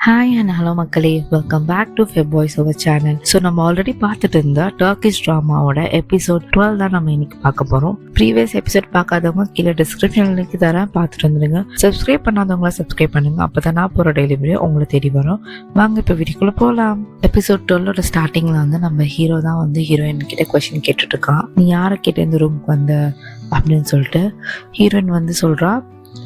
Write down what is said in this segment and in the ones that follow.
Hi and hello மக்களே, welcome back to fab voice over channel. So நம்ம already பார்த்துட்டு இருந்த டர்க்கிஷ் ட்ராமாவோட எபிசோட் 12 தான் நம்ம இன்னைக்கு பார்க்க போகிறோம். ப்ரீவியஸ் எபிசோட் பார்க்காதவங்க கீழே டிஸ்கிரிப்ஷன் லிங்க் தரேன், பார்த்துட்டு வந்துடுங்க. சப்ஸ்கிரைப் பண்ணாதவங்கள சப்ஸ்கிரைப் பண்ணுங்க, அப்போ தான் நான் போகிற டெய்லி வீடியோ உங்களை தேடி வரும். வாங்க இப்போ வீடியோக்குள்ளே போகலாம். எபிசோட் 12ஓட ஸ்டார்டிங்கில் வந்து நம்ம ஹீரோ தான் வந்து ஹீரோயின் கிட்ட கொஸ்டின் கேட்டுட்டு இருக்கான். நீ யாரை கேட்ட இந்த ரூமுக்கு வந்த அப்படின்னு சொல்லிட்டு ஹீரோயின் வந்து சொல்கிறா,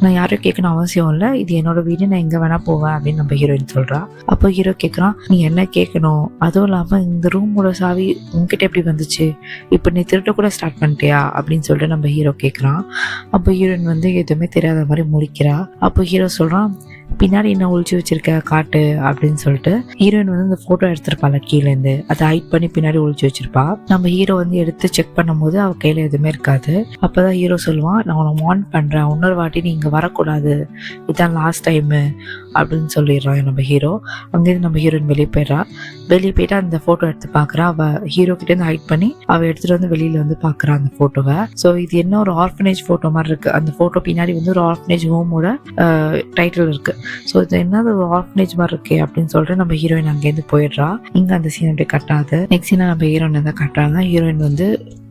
நான் யாரையும் கேட்கணும் அவசியம் இல்லை, இது என்னோட வீடு, நான் எங்கே வேணா போவேன் அப்படின்னு நம்ம ஹீரோயின் சொல்கிறா. அப்போ ஹீரோ கேட்குறான், நீ என்ன கேட்கணும், அதுவும் இல்லாமல் இந்த ரூமோட சாவி உங்ககிட்ட எப்படி வந்துச்சு, இப்போ நீ திருட்ட கூட ஸ்டார்ட் பண்ணிட்டியா அப்படின்னு சொல்லிட்டு நம்ம ஹீரோ கேட்குறான். அப்போ ஹீரோயின் வந்து எதுவுமே தெரியாத மாதிரி முழிக்கிறா. அப்போ ஹீரோ சொல்கிறான், பின்னாடி என்ன ஒழிச்சு வச்சிருக்க காட்டு அப்படின்னு சொல்லிட்டு ஹீரோயின் வந்து இந்த போட்டோ எடுத்திருப்பாள் கீழேருந்து, அதை ஹைட் பண்ணி பின்னாடி ஒழிச்சு வச்சிருப்பா. நம்ம ஹீரோ வந்து எடுத்து செக் பண்ணும்போது அவ கையில எதுவுமே இருக்காது. அப்பதான் ஹீரோ சொல்லுவான், நான் உன்னை வார்ன் பண்றேன், இன்னொரு வாட்டி நீ இங்க வரக்கூடாது, இதுதான் லாஸ்ட் டைமு அப்படின்னு சொல்லிடுறான் நம்ம ஹீரோ. அங்கேருந்து நம்ம ஹீரோயின் வெளியே போயிடுறா. வெளியே போயிட்டு அந்த போட்டோ எடுத்து பாக்குறா. அவ ஹீரோ கிட்ட இருந்து ஹைட் பண்ணி அவ எடுத்துட்டு வந்து வெளியில வந்து பாக்குறா அந்த போட்டோவை. ஸோ இது என்ன ஒரு ஆர்ஃபனேஜ் போட்டோ மாதிரி இருக்கு. அந்த போட்டோ பின்னாடி வந்து ஒரு ஆர்ஃபனேஜ் ஹோமோட டைட்டில் இருக்கு. ஸோ இது என்னது ஒரு ஆர்ஃபனேஜ் மாதிரி இருக்கே அப்படின்னு சொல்லிட்டு நம்ம ஹீரோயின் அங்கேருந்து போயிடுறா. இங்க அந்த சீன் அப்படியே கட்டாது. நெக்ஸ்ட் சீனை நம்ம ஹீரோயின் தான் கட்டுறாங்க. ஹீரோயின் வந்து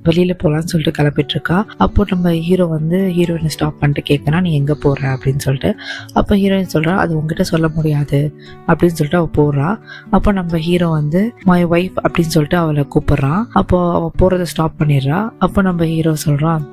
வெளியில போகலான்னு சொல்லிட்டு கிளப்பிட்டு இருக்கா. அப்போ நம்ம ஹீரோ வந்து ஹீரோயினை ஸ்டாப் பண்ணிட்டு கேட்கறா, நீ எங்க போற அப்படின்னு சொல்லிட்டு. அப்போ ஹீரோயின் சொல்றா, அது உங்ககிட்ட சொல்ல முடியாது அப்படின்னு சொல்லிட்டு அவ போறா. அப்போ நம்ம ஹீரோ வந்து மை ஒய்ஃப் அப்படின்னு சொல்லிட்டு அவளை கூப்பிடுறான். அப்போ அவ போறதை ஸ்டாப் பண்ணிடுறா. அப்போ நம்ம ஹீரோ சொல்றான்,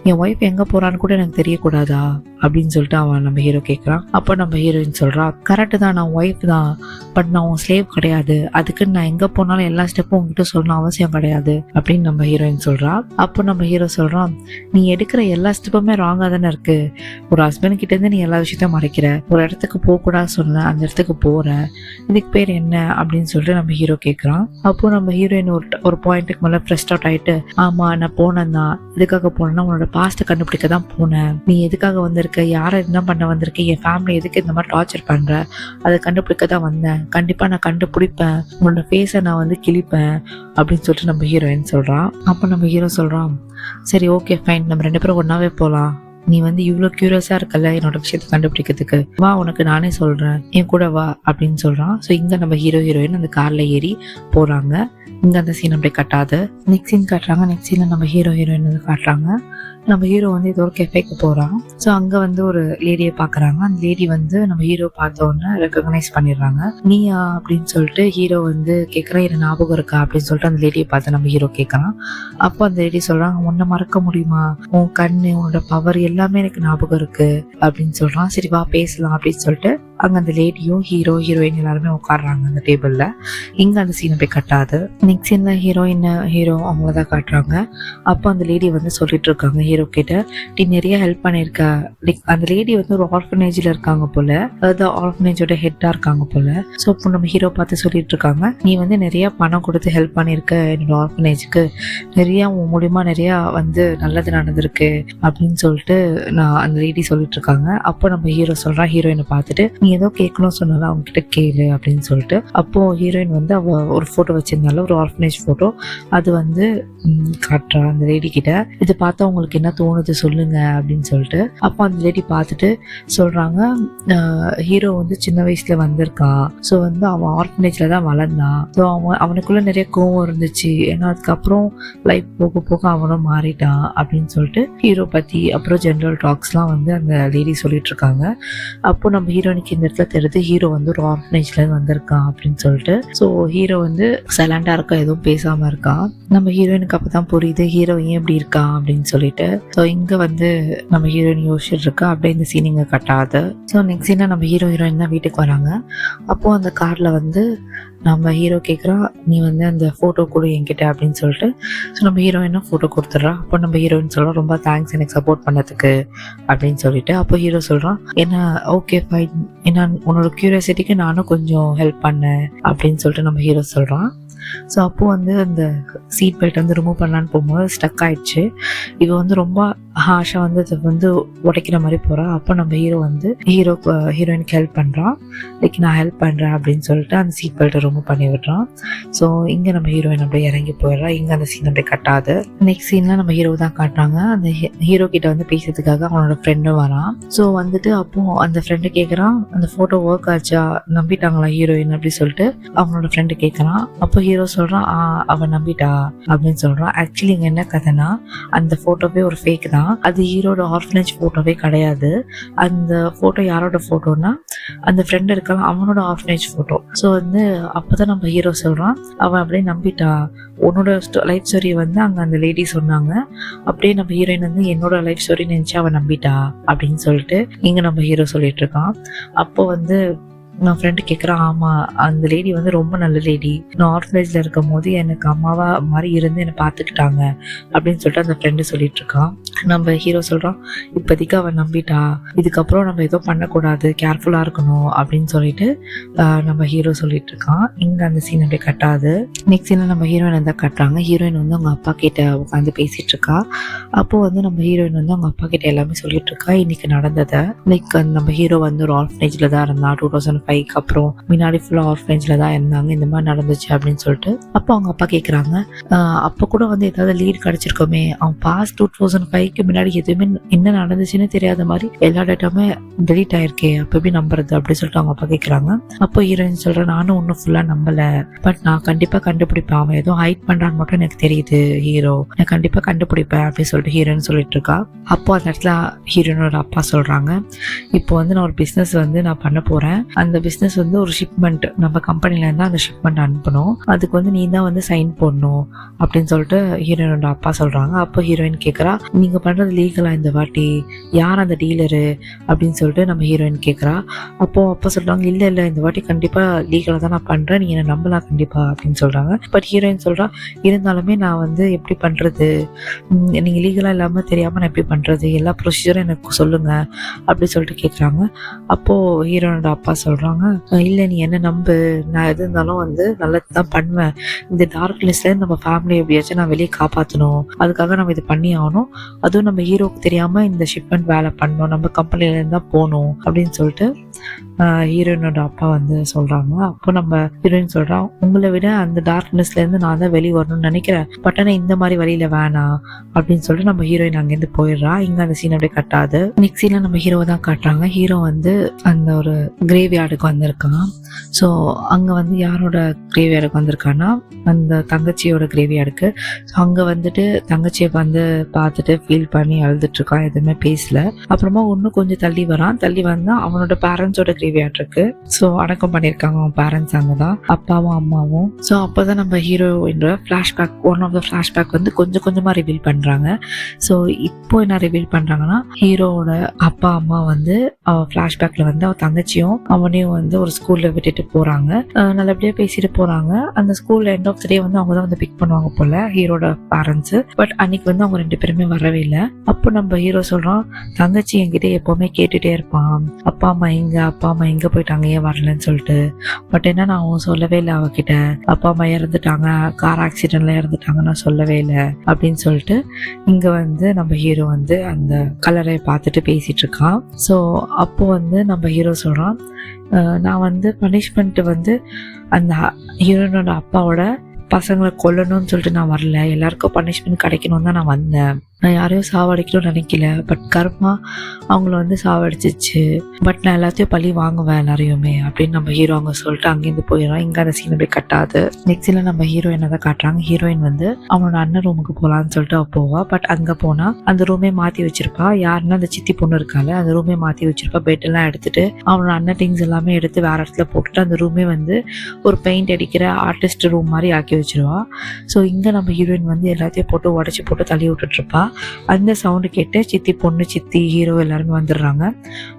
என் ஒய்ஃப் எங்க போறான்னு கூட எனக்கு தெரியக்கூடாதா அப்படின்னு சொல்லிட்டு அவன் நம்ம ஹீரோ கேட்கறான். அப்போ நம்ம ஹீரோயின் சொல்றா, கரெக்டு தான், நான் ஒய்ஃப் தான், பட் நான் உன் ஸ்லேவ் கிடையாது, அதுக்கு நான் எங்க போனாலும் எல்லா ஸ்டெப்பும் உங்ககிட்ட சொல்லணும் அவசியம் கிடையாது அப்படின்னு நம்ம ஹீரோயின் சொல்றா. அப்போ நம்ம ஹீரோ சொல்றான், நீ எடுக்கிற எல்லா ஸ்டெப்புமே ராங்கா தானே இருக்கு, ஒரு ஹஸ்பண்ட் கிட்ட இருந்து நீ எல்லா விஷயத்தையும் மறைக்கிற, ஒரு இடத்துக்கு போக கூடாது சொன்ன, அந்த இடத்துக்கு போற, இதுக்கு பேர் என்ன அப்படின்னு சொல்லிட்டு நம்ம ஹீரோ கேட்கறான். அப்போ நம்ம ஹீரோயின் ஒரு பாயிண்ட்டுக்கு மேல ஃப்ரெஸ்ட் அவுட் ஆயிட்டு, ஆமா நான் போனேன் தான், எதுக்காக போனேன்னா உன்னோட பாஸ்ட்டை கண்டுபிடிக்க தான் போனேன், நீ எதுக்காக வந்திருக்க, யாரை என்ன பண்ண வந்திருக்க, என் ஃபேமிலி எதுக்கு இந்த மாதிரி டார்ச்சர் பண்ற, அதை கண்டுபிடிக்க தான் வந்தேன், கண்டிப்பா நான் கண்டுபிடிப்பேன், உன்னோட ஃபேஸை நான் வந்து கிழிப்பேன் அப்படின்னு சொல்லிட்டு நம்ம ஹீரோயின் சொல்றான். அப்போ நம்ம ஹீரோ சொல்றான், சரி ஓகே ஃபைன், நம்ம 2 பேரும் ஒன்னாவே போகலாம், நீ வந்து இவ்வளோ கியூரியஸா இருக்கல என்னோட விஷயத்தை கண்டுபிடிக்கிறதுக்கு, வா உனக்கு நானே சொல்றேன், என் கூட வா அப்படின்னு சொல்றான். ஸோ இங்க நம்ம ஹீரோயின் அந்த கார்ல ஏறி போறாங்க. இங்க அந்த சீன் அப்படியே கட்டாது. நெக்ஸ்ட் சீன் காட்டுறாங்க. நெக்ஸ்ட் சீன்ல நம்ம ஹீரோயின் வந்து காட்டுறாங்க. நம்ம ஹீரோ வந்து ஏதோ ஒரு கெஃபேக்கு போறான். ஸோ அங்க வந்து ஒரு லேடியை பாக்குறாங்க. அந்த லேடி வந்து நம்ம ஹீரோ பார்த்த உடனே ரெக்கக்னைஸ் பண்ணிடுறாங்க. நீயா அப்படின்னு சொல்லிட்டு ஹீரோ வந்து கேட்கறான், என்ன ஞாபகம் இருக்கா அப்படின்னு சொல்லிட்டு அந்த லேடியை பார்த்து நம்ம ஹீரோ கேட்கறான். அப்போ அந்த லேடி சொல்றாங்க, உன்னை மறக்க முடியுமா, உன் கண்ணு, உன்னோட பவர் எல்லாமே எனக்கு ஞாபகம் இருக்கு அப்படின்னு சொல்றான். சரி வா பேசலாம் அப்படின்னு சொல்லிட்டு அங்க அந்த லேடியும் ஹீரோயின் எல்லாருமே உட்காடுறாங்க அந்த டேபிள்ல. இங்க அந்த சீனை போய் கட்டாது. நெக்ஸ்ட் சீன்ல ஹீரோ அவங்களதான் காட்டுறாங்க. அப்போ அந்த லேடி வந்து சொல்லிட்டு இருக்காங்க ஹீரோ கிட்ட, நீ நிறைய ஹெல்ப் பண்ணிருக்க, லைக் அந்த லேடி வந்து ஒரு ஆர்ஃபனேஜ்ல இருக்காங்க போல, அதாவது ஆர்ஃபனேஜோட ஹெட்டா இருக்காங்க போல. ஸோ இப்போ நம்ம ஹீரோ பார்த்து சொல்லிட்டு இருக்காங்க, நீ வந்து நிறைய பணம் கொடுத்து ஹெல்ப் பண்ணிருக்க என்னோட ஆர்ஃபனேஜுக்கு, நிறைய உன் மூலியமா நிறைய வந்து நல்லது நடந்திருக்கு அப்படின்னு சொல்லிட்டு நான் அந்த லேடி சொல்லிட்டு இருக்காங்க. அப்போ நம்ம ஹீரோ சொல்றான் ஹீரோயினை பார்த்துட்டு, நீ ஏதோ கேட்கணும் சொன்னாலும் அவங்க கிட்ட கேளு அப்படின்னு சொல்லிட்டு. அப்போ ஹீரோயின் வந்து அவ ஒரு போட்டோ வச்சிருந்தால, ஒரு ஆர்ஃபனேஜ் போட்டோ, அது வந்து காட்டுறா அந்த லேடி கிட்ட. இதை பார்த்தா உங்களுக்கு என்ன தோணுது சொல்லுங்க அப்படின்னு சொல்லிட்டு. அப்போ அந்த லேடி பார்த்துட்டு சொல்றாங்க, ஹீரோ வந்து சின்ன வயசுல வந்திருக்கான், ஸோ வந்து அவன் ஆர்ஃபனேஜ்ல தான் வளர்ந்தான், ஸோ அவனுக்குள்ள நிறைய கோவம் இருந்துச்சு, ஏன்னா அதுக்கப்புறம் லைஃப் போக போக அவனும் மாறிட்டான் அப்படின்னு சொல்லிட்டு ஹீரோ பத்தி அப்புறம் ஜென்ரல் டாக்ஸ்லாம் வந்து அந்த லேடி சொல்லிட்டு இருக்காங்க. அப்போ நம்ம ஹீரோனுக்கு இந்த இடத்துல தெரியுது ஹீரோ வந்து ஒரு ஆர்ஃபனேஜ்ல வந்திருக்கான் அப்படின்னு சொல்லிட்டு. ஸோ ஹீரோ வந்து சைலண்டா இருக்கா, எதுவும் பேசாம இருக்கான். நம்ம ஹீரோயினுக்கு அப்பதான் புரியுது ஹீரோ ஏன் இப்படி இருக்கான் அப்படின்னு சொல்லிட்டு. ஸோ இங்க வந்து நம்ம ஹீரோயின் யோசிச்சுட்டு இருக்கா. அப்படியே இந்த சீன் இங்க கட்டாது. ஸோ நெக்ஸ்ட் சீனா நம்ம ஹீரோயின் தான் வீட்டுக்கு வராங்க. அப்போ அந்த கார்ல வந்து நம்ம ஹீரோ கேட்குறா, நீ வந்து அந்த ஃபோட்டோ கொடு என்கிட்ட அப்படின்னு சொல்லிட்டு. ஸோ நம்ம ஹீரோயினும் ஃபோட்டோ கொடுத்துட்றா. அப்போ நம்ம ஹீரோயின் சொல்கிறோம், ரொம்ப தேங்க்ஸ் எனக்கு சப்போர்ட் பண்ணதுக்கு அப்படின்னு சொல்லிட்டு. அப்போ ஹீரோ சொல்கிறான், என்ன ஓகே ஃபைன், ஏன்னா உன்னோட க்யூரியாசிட்டிக்கு நானும் கொஞ்சம் ஹெல்ப் பண்ணேன் அப்படின்னு சொல்லிட்டு நம்ம ஹீரோ சொல்கிறான். ஸோ அப்போது வந்து அந்த சீட் பெல்ட் வந்து ரிமூவ் பண்ணலான்னு போகும்போது ஸ்டக் ஆயிடுச்சு. இவ வந்து ரொம்ப ஆஷா வந்து அதை வந்து உடைக்கிற மாதிரி போறா. அப்போ நம்ம ஹீரோ வந்து ஹீரோயினுக்கு ஹெல்ப் பண்றான். லைக் நான் ஹெல்ப் பண்றேன் அப்படின்னு சொல்லிட்டு அந்த சீட் பெல்ட்டை ரிமூவ் பண்ணி விடுறான். ஸோ இங்க நம்ம ஹீரோயின் அப்படியே இறங்கி போயிடுறா. இங்க அந்த சீன் அப்படியே கட்டாது. நெக்ஸ்ட் சீன்ல நம்ம ஹீரோ தான் காட்டுறாங்க. அந்த ஹீரோ கிட்ட வந்து பேசுறதுக்காக அவனோட ஃப்ரெண்டும் வரான். ஸோ வந்துட்டு அப்போ அந்த ஃப்ரெண்டு கேட்குறான், அந்த ஃபோட்டோ ஒர்க் ஆச்சா, நம்பிட்டாங்களா ஹீரோயின் அப்படி சொல்லிட்டு அவனோட ஃப்ரெண்டு கேட்குறான். அப்போ ஹீரோ சொல்றான், அவன் நம்பிட்டா அப்படின்னு சொல்றான். ஆக்சுவலி இங்க என்ன கதைனா, அந்த ஃபோட்டோவே ஒரு ஃபேக் தான். அது ஹீரோட ஆர்ஃபனேஜ் ஃபோட்டோவே கிடையாது. அந்த ஃபோட்டோ யாரோட ஃபோட்டோனா அந்த ஃப்ரெண்ட் இருக்கலாம், அவனோட ஆர்ஃபனேஜ் ஃபோட்டோ. ஸோ வந்து அப்போதான் நம்ம ஹீரோ சொல்றான், அவன் அப்படியே நம்பிட்டா. உன்னோட லைஃப் ஸ்டோரி வந்து அங்கே அந்த லேடி சொன்னாங்க, அப்படியே நம்ம ஹீரோயின் வந்து என்னோட லைஃப் ஸ்டோரி நினைச்சு அவன் நம்பிட்டா அப்படின்னு சொல்லிட்டு இங்க நம்ம ஹீரோ சொல்லிட்டு இருக்கான். அப்போ வந்து நான் ஃப்ரெண்டு கேட்குறான், ஆமாம் அந்த லேடி வந்து ரொம்ப நல்ல லேடி, நான் ஆர்ஃபனேஜில் இருக்கும் போது எனக்கு அம்மாவா மாதிரி இருந்து என்னை பார்த்துக்கிட்டாங்க அப்படின்னு சொல்லிட்டு அந்த ஃப்ரெண்டு சொல்லிட்டு இருக்கான். நம்ம ஹீரோ சொல்கிறான், இப்போதைக்கு அவன் நம்பிட்டா, இதுக்கப்புறம் நம்ம எதுவும் பண்ணக்கூடாது, கேர்ஃபுல்லாக இருக்கணும் அப்படின்னு சொல்லிட்டு நம்ம ஹீரோ சொல்லிட்டு இருக்கான். இங்கே அந்த சீன் அப்படியே கட்டாது. நெக்ஸ்ட் சீனில் நம்ம ஹீரோயின் தான் கட்டுறாங்க. ஹீரோயின் வந்து அவங்க அப்பா கிட்ட உட்காந்து பேசிட்டு இருக்கா. அப்போது வந்து நம்ம ஹீரோயின் வந்து அவங்க அப்பா கிட்ட எல்லாமே சொல்லிட்டு இருக்கா இன்னைக்கு நடந்ததை. லைக் நம்ம ஹீரோ வந்து ஒரு ஆர்ஃபனேஜில் தான் இருந்தா 2005 அப்புறம் முன்னாடி ஃபுல்லா ஆர்ஃபனேஜ்ல தான் இருந்தாங்க, இந்த மாதிரி நடந்துச்சு அப்படின்னு சொல்லிட்டு. அப்போ அவங்க அப்பா கேட்குறாங்க, அப்போ கூட வந்து ஏதாவது லீட் கிடைச்சிருக்கோமே, அவன் பாஸ்ட் 2005க்கு முன்னாடி எதுவுமே என்ன நடந்துச்சுன்னு தெரியாத மாதிரி எல்லா டேட்டாவுமே டெலீட் ஆயிருக்கே, அப்போ எப்படி நம்புறது அப்படின்னு சொல்லிட்டு அவங்க அப்பா கேட்குறாங்க. அப்போ ஹீரோயின் சொல்றேன், நானும் ஒன்றும் ஃபுல்லா நம்பல, பட் நான் கண்டிப்பா கண்டுபிடிப்பேன், அவன் எதுவும் ஹைட் பண்றான்னு மட்டும் எனக்கு தெரியுது ஹீரோ, நான் கண்டிப்பா கண்டுபிடிப்பேன் அப்படின்னு சொல்லிட்டு ஹீரோயின் சொல்லிட்டு இருக்கா. அப்போ அந்த இடத்துல ஹீரோயினோட அப்பா சொல்றாங்க, இப்போ வந்து நான் ஒரு பிஸ்னஸ் வந்து நான் பண்ண போறேன், அந்த பிஸ்னஸ் வந்து ஒரு ஷிப்மெண்ட் நம்ம கம்பெனில இருந்தா அந்த ஷிப்மெண்ட் அனுப்பணும், அதுக்கு வந்து நீ தான் வந்து சைன் போடணும் அப்படின்னு சொல்லிட்டு ஹீரோயினோட அப்பா சொல்றாங்க. அப்போ ஹீரோயின் கேட்கறா, நீங்க பண்றது லீகலா இந்த வாட்டி, யார் அந்த டீலரு அப்படின்னு சொல்லிட்டு நம்ம ஹீரோயின் கேட்கறா. அப்போ அப்பா சொல்றாங்க, இல்ல இந்த வாட்டி கண்டிப்பா லீகலா தான் நான் பண்றேன், நீங்க என்ன நம்பலாம் கண்டிப்பா அப்படின்னு சொல்றாங்க. பட் ஹீரோயின் சொல்றா, இருந்தாலுமே நான் வந்து எப்படி பண்றது, நீங்க லீகலா இல்லாம தெரியாம நான் எப்படி பண்றது, எல்லா ப்ரொசீஜரும் எனக்கு சொல்லுங்க அப்படின்னு சொல்லிட்டு கேட்குறாங்க. அப்போ ஹீரோனோட அப்பா சொல்றாங்க, இல்லை நீ என்ன நம்பு, நான் எது இருந்தாலும் வந்து நல்லது தான் பண்ணுவேன், இந்த டார்க்னஸ்ல நம்ம ஃபேமிலி எப்படியாச்சும் நான் வெளியே காப்பாற்றணும், அதுக்காக நம்ம இது பண்ணி ஆகணும், அதுவும் நம்ம ஹீரோக்கு தெரியாம இந்த ஷிப்மெண்ட் வேலை பண்ணணும், நம்ம கம்பெனில இருந்து தான் போகணும் அப்படின்னு சொல்லிட்டு ஹீரோயினோட அப்பா வந்து சொல்றாங்க. அப்போ நம்ம ஹீரோயின் சொல்றான், உங்களை விட அந்த டார்க்னஸ்ல இருந்து நான் தான் வெளியே வரணும்னு நினைக்கிறேன், பட் ஆனால் இந்த மாதிரி வழியில வேணாம் அப்படின்னு சொல்லிட்டு நம்ம ஹீரோயின் அங்கேருந்து போயிடுறா. இங்க அந்த சீன் அப்படியே கட்டாது. நெக்ஸ்ட் சீன்ல நம்ம ஹீரோ தான் காட்டுறாங்க. ஹீரோ வந்து அந்த ஒரு கிரேவ்யார்டுக்கு வந்திருக்கான். ஸோ அங்கே வந்து யாரோட கிரேவ்யார்டுக்கு வந்திருக்கான்னா அந்த தங்கச்சியோட கிரேவ்யார்டுக்கு. ஸோ அங்கே வந்துட்டு தங்கச்சியை வந்து பார்த்துட்டு ஃபீல் பண்ணி அழுதுட்டு இருக்கான், எதுவுமே பேசல. அப்புறமா இன்னும் கொஞ்சம் தள்ளி வரான். தள்ளி வந்தா அவனோட பேரண்ட்ஸோட கிரேவ்யார்டு இருக்கு. ஸோ அடக்கம் பண்ணியிருக்காங்க அவன் பேரண்ட்ஸ் அங்கே தான், அப்பாவும் அம்மாவும். ஸோ அப்போதான் நம்ம ஹீரோயின்ற flashback, one of the flashback வந்து கொஞ்சம் கொஞ்சமாக ரிவீல் பண்ணுறாங்க. ஸோ இப்போ என்ன ரிவீல் பண்ணுறாங்கன்னா, ஹீரோவோட அப்பா அம்மா வந்து ஃப்ளாஷ்பேக்ல வந்து அவன் தங்கச்சியும் அவனையும் வந்து ஒரு ஸ்கூல்ல விட்டுட்டு போறாங்க. நல்லபடியா பேசிட்டு போறாங்க. அந்த ஸ்கூல்ல எண்ட் ஆஃப் த டே வந்து அவங்க தான் வந்து பிக் பண்ணுவாங்க போல ஹீரோட பேரண்ட்ஸ். பட் அன்னைக்கு வந்து அவங்க 2 பேருமே வரவே இல்லை. அப்போ நம்ம ஹீரோ சொல்றான், தங்கச்சி என்கிட்ட எப்பவுமே கேட்டுட்டே இருப்பான், அப்பா அம்மா எங்க போயிட்டாங்க, ஏன் வரலன்னு சொல்லிட்டு. பட் என்ன நான் அவன் சொல்லவே இல்லை அவகிட்ட, அப்பா அம்மா இறந்துட்டாங்க, கார் ஆக்சிடென்ட்ல இறந்துட்டாங்க, நான் சொல்லவே இல்லை அப்படின்னு சொல்லிட்டு இங்க வந்து நம்ம ஹீரோ வந்து அந்த கலரை பார்த்துட்டு பேசிட்டு இருக்கான். ஸோ அப்போ வந்து நம்ம ஹீரோ சொல்றான், நான் வந்து பனிஷ்மெண்ட் வந்து அந்த ஹீரோனோட அப்பாவோட பசங்களை கொல்லணும்னு சொல்லிட்டு நான் வரல, எல்லாருக்கும் பனிஷ்மெண்ட் கிடைக்கணும்னு தான் நான் வந்தேன், நான் யாரையும் சாவடிக்கணும்னு நினைக்கல, பட் கர்மா அவங்கள வந்து சாவடிச்சிச்சு, பட் நான் எல்லாத்தையும் பழி வாங்குவேன் எல்லாரையுமே அப்படின்னு நம்ம ஹீரோ அங்கே சொல்லிட்டு அங்கேருந்து போயிடறான். இங்கே அந்த சீன் அப்படியே கட்டாது. நெக்ஸ்ட்ல நம்ம ஹீரோயின் தான் காட்டுறாங்க. ஹீரோயின் வந்து அவனோட அண்ணன் ரூமுக்கு போகலான்னு சொல்லிட்டு அவ போவா. பட் அங்கே போனா அந்த ரூமே மாற்றி வச்சிருப்பா. யாருன்னா அந்த சித்தி பொண்ணு இருக்கால, அந்த ரூமே மாற்றி வச்சிருப்பா. பெட் எல்லாம் எடுத்துட்டு அவனோட அண்ணன் திங்ஸ் எல்லாமே எடுத்து வேற இடத்துல போட்டுட்டு அந்த ரூமே வந்து ஒரு பெயிண்ட் அடிக்கிற ஆர்டிஸ்ட் ரூம் மாதிரி ஆக்கி வச்சிருவா. ஸோ இங்கே நம்ம ஹீரோயின் வந்து எல்லாத்தையும் போட்டு உடச்சி போட்டு தள்ளி விட்டுட்டு இருப்பா. அந்த சவுண்டு கேட்டு சித்தி பொண்ணு, சித்தி, ஹீரோ எல்லாருமே வந்துடுறாங்க.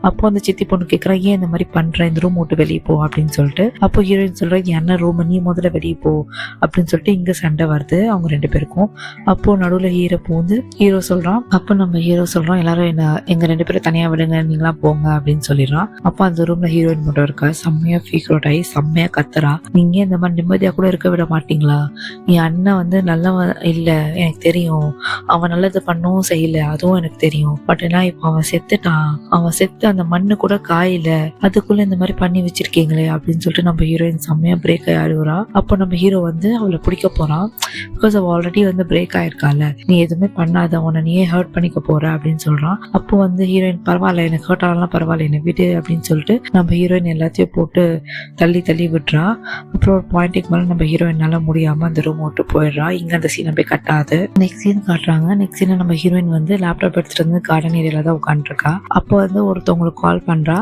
அப்போ அந்த சித்தி பொண்ணு கேட்குறா, ஏன் இந்த மாதிரி பண்ற, இந்த ரூம் விட்டு வெளியே போ அப்படின்னு சொல்லிட்டு. அப்போ ஹீரோயின் சொல்றா, என்ன ரூம், நீ முதல்ல வெளியே போ அப்படின்னு சொல்லிட்டு இங்க சண்டை வருது அவங்க 2 பேருக்கும். அப்போ நடுவில் ஹீரோ பூந்து ஹீரோ சொல்றான், அப்போ நம்ம ஹீரோ சொல்றோம், எல்லாரும் என்ன எங்க 2 பேரும் தனியா விடுங்க, நீங்களாம் போங்க அப்படின்னு சொல்லிடுறான். அப்போ அந்த ரூம்ல ஹீரோயின் மட்டும் இருக்கா. செம்மையா ஃபீக்ரோட் ஆகி செம்மையா கத்துறா, நீங்க இந்த மாதிரி நிம்மதியா கூட இருக்க விட மாட்டீங்களா, என் அண்ணன் வந்து நல்லவன் இல்லை, எனக்கு தெரியும், அவன் நல்லது நல்லது பண்ணவும் செய்யல, அதுவும் எனக்கு தெரியும். பட் ஏன்னா இப்போ அவன் செத்துட்டான், அவன் செத்து அந்த மண்ணு கூட காயில, அதுக்குள்ள இந்த மாதிரி பண்ணி வச்சிருக்கீங்களே அப்படின்னு சொல்லிட்டு நம்ம ஹீரோயின் செம்மையா பிரேக் ஆகி அழுகுறா. அப்போ நம்ம ஹீரோ வந்து அவளை பிடிக்க போறான். பிகாஸ் அவ ஆல்ரெடி வந்து பிரேக் ஆயிருக்கால, நீ எதுவுமே பண்ணாத, உன்னை நீயே ஹர்ட் பண்ணிக்க போற அப்படின்னு சொல்றான். அப்போ வந்து ஹீரோயின் பரவாயில்ல, எனக்கு ஹர்ட் ஆகலாம் பரவாயில்ல, என்னை விடு அப்படின்னு சொல்லிட்டு நம்ம ஹீரோயின் எல்லாத்தையும் போட்டு தள்ளி தள்ளி விடுறா. அப்புறம் ஒரு பாயிண்ட்டுக்கு மேலே நம்ம ஹீரோயினால முடியாம அந்த ரூம் விட்டு போயிடுறா. இங்க அந்த சீனை போய் கட்டாது. நெக்ஸ்ட் சீன் காட்டுறாங்க. நெக்ஸ்ட் சீன் நம்ம ஹீரோயின் வந்து லேப்டாப் எடுத்துட்டு வந்து கார்டன் ஏரியால தான் உட்காந்துருக்கா. அப்போ வந்து ஒருத்தவங்களுக்கு கால் பண்றா,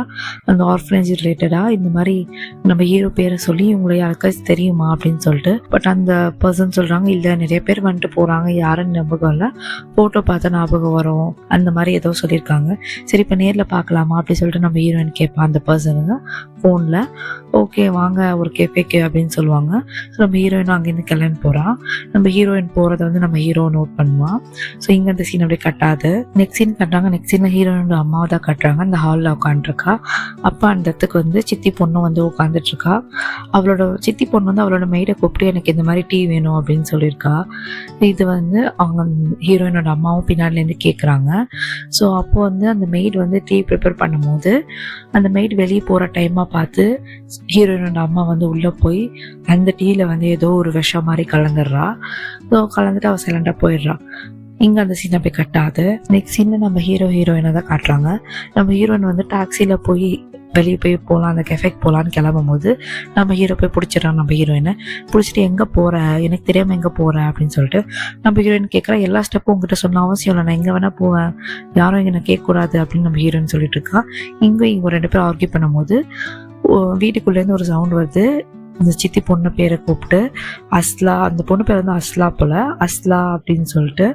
அந்த ஆர்ஃபனேஜ் ரிலேட்டடா. இந்த மாதிரி நம்ம ஹீரோ பேரை சொல்லி உங்களை யாருக்காச்சும் தெரியுமா அப்படின்னு சொல்லிட்டு. பட் அந்த பர்சன் சொல்றாங்க, இல்ல நிறைய பேர் வந்துட்டு போறாங்க, யாருன்னு ஞாபகம் இல்லை, போட்டோ பார்த்தா ஞாபகம் வரும் அந்த மாதிரி ஏதோ சொல்லியிருக்காங்க. சரி இப்போ நேரில் பார்க்கலாமா அப்படின்னு சொல்லிட்டு நம்ம ஹீரோயின் கேட்பா அந்த பர்சனுங்க ஃபோனில். ஓகே வாங்க ஒரு கேஃபேக்கு அப்படின்னு சொல்லுவாங்க. ஸோ நம்ம ஹீரோயினும் அங்கேருந்து கிளம்பி போகிறான். நம்ம ஹீரோயின் போகிறத வந்து நம்ம ஹீரோ நோட் பண்ணுவான். ஸோ இங்கே அந்த சீன் அப்படியே கட்டாது. நெக்ஸ்ட் சீன் கட்டுறாங்க. நெக்ஸ்ட் சீனில் ஹீரோயினோட அம்மாவை தான் கட்டுறாங்க. அந்த ஹாலில் உட்காந்துருக்கா. அப்போ அந்த இடத்துக்கு வந்து சித்தி பொண்ணும் வந்து உட்காந்துட்ருக்கா. அவளோட சித்தி பொண்ணு வந்து அவளோட மெய்டை கூப்பிட்டு எனக்கு இந்த மாதிரி டீ வேணும் அப்படின்னு சொல்லியிருக்கா. இது வந்து அவங்க ஹீரோயினோட அம்மாவும் பின்னாடிலேருந்து கேட்குறாங்க. ஸோ அப்போ வந்து அந்த மெய்டு வந்து டீ ப்ரிப்பேர் பண்ணும்போது அந்த மெய்டு வெளியே போகிற டைமாக பார்த்து ஹீரோயினோட அம்மா வந்து உள்ளே போய் அந்த டீயில் வந்து ஏதோ ஒரு விஷம் மாதிரி கலந்துடுறா. ஸோ கலந்துட்டு அவள் சைலண்டாக போயிடுறா. இங்கே அந்த சீனை போய் கட்டாது. நெக்ஸ்ட் சீனில் நம்ம ஹீரோயினை தான் காட்டுறாங்க. நம்ம ஹீரோயின் வந்து டாக்ஸியில் போய் வெளியே போய் போகலாம், அந்த கெஃபேக்கு போகலான்னு கிளம்பும் போது நம்ம ஹீரோ போய் பிடிச்சிடறான். நம்ம ஹீரோயினை பிடிச்சிட்டு எங்கே போகிற, எனக்கு தெரியாமல் எங்கே போகிற அப்படின்னு சொல்லிட்டு நம்ம ஹீரோயின் கேட்குறா. எல்லா ஸ்டெப்பும் உங்ககிட்ட சொன்ன அவசியம் இல்லை, நான் எங்கே வேணால் போவேன், யாரும் இங்கே நான் கேட்கக்கூடாது அப்படின்னு நம்ம ஹீரோயின் சொல்லிட்டு இருக்கா. இங்கே ரெண்டு பேரும் ஆர்கியூ பண்ணும்போது வீட்டுக்குள்ளேருந்து ஒரு சவுண்ட் வருது. இந்த சித்தி பொண்ணு பேரை கூப்பிட்டு அஸ்லா, அந்த பொண்ணு பேர் வந்து அஸ்லா போல, அஸ்லா அப்படின்னு சொல்லிட்டு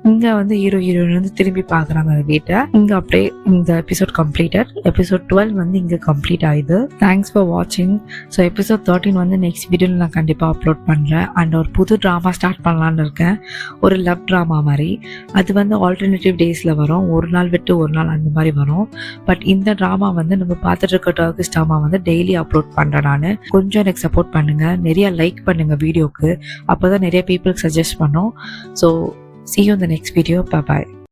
இங்கே வந்து ஹீரோயின் வந்து திரும்பி பார்க்குறாங்க அந்த வீட்டை. இங்கே அப்படியே இந்த எபிசோட் கம்ப்ளீட்டட். எபிசோட் 12 வந்து இங்கே கம்ப்ளீட் ஆகுது. தேங்க்ஸ் ஃபார் வாட்சிங். ஸோ எபிசோட் 13 வந்து நெக்ஸ்ட் வீடியோவில் நான் கண்டிப்பாக அப்லோட் பண்ணுறேன். அண்ட் ஒரு புது ட்ராமா ஸ்டார்ட் பண்ணலான்னு இருக்கேன், ஒரு லவ் ட்ராமா மாதிரி. அது வந்து ஆல்டர்னேட்டிவ் டேஸில் வரும், ஒரு நாள் விட்டு ஒரு நாள் அந்த மாதிரி வரும். பட் இந்த ட்ராமா வந்து நம்ம பார்த்துட்டு இருக்க டர்க்கிஷ் ட்ராமா வந்து டெய்லி அப்லோட் பண்ணுறேன் நான். கொஞ்சம் எனக்கு சப்போர்ட் பண்ணுங்க, நிறைய லைக் பண்ணுங்க வீடியோக்கு, அப்போதான் நிறைய பீப்புளுக்கு சஜஸ்ட் பண்ணும். So see you in the next video. Bye bye.